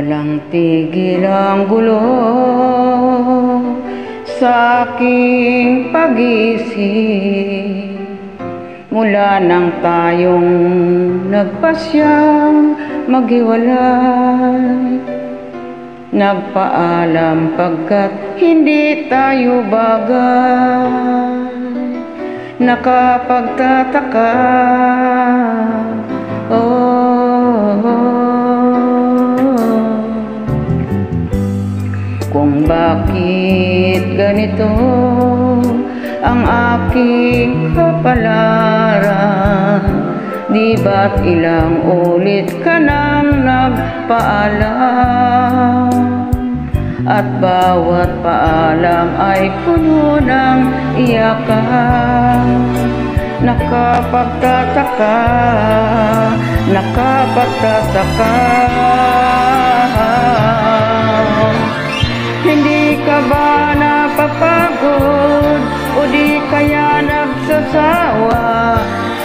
Walang tigil ang gulo sa aking pag-iisip mula nang tayong nagpasyang maghiwalay. Nagpaalam pagkat hindi tayo bagay. Nakapagtataka, kung bakit ganito ang aking kapalaran. Di ba't ilang ulit ka nang nagpaalam, at bawat paalam ay puno ng iyakan. Nakapagtataka, nakapagtataka, hindi ka ba napapagod o di kaya nagsasawa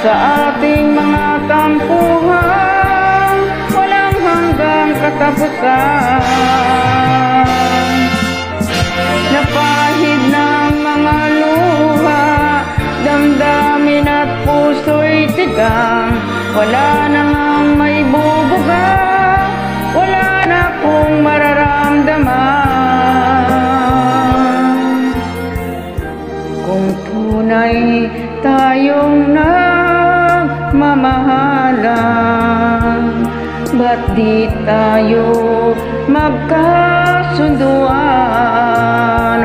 sa ating mga tampuhan walang hanggang katapusan? Napahid ng mga luha, damdamin at puso'y tigang, wala na ngang may bubuga, wala na akong mararamdaman. Kung tunay tayong nagmamahalan, ba't di tayo magkasunduan?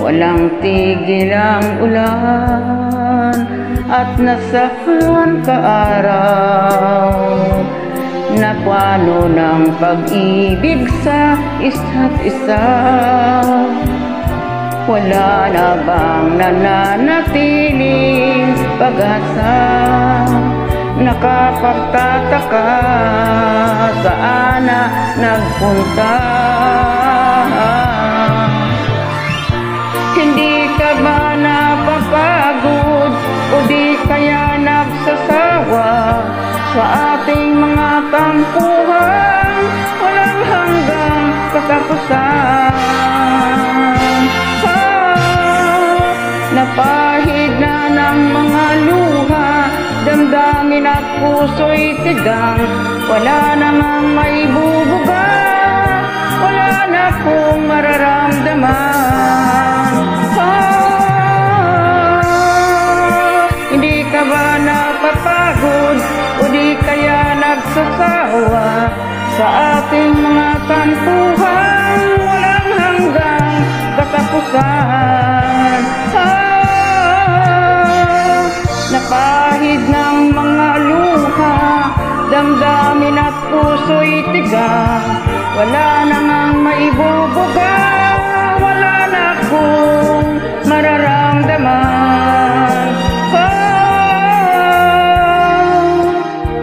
Walang tigil ang ulan at nasaklan ka araw. Nakwano ng pag-ibig sa isa't isa. Wala na bang nananatiling pag-asa? Nakapagtataka, saan na nagpunta? Hindi ka ba napapagod o di kaya nagsasawa sa ating mga tampuhan walang hanggang katapusan? Napahid na ng mga luha, damdamin at puso'y tigang, wala namang may bubuga, wala na akong mararamdaman. Hindi ka ba napapagod o di kaya nagsasawa sa ating mga tampuhan walang hanggang katapusan? Napahid ng mga luha, damdamin at puso'y tigang, wala na ngang maibubuga, wala na akong mararamdaman.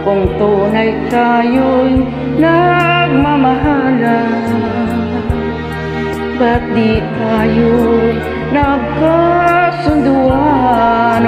Kung tunay tayo'y nagmamahalan, ba't di tayo nagkasunduan?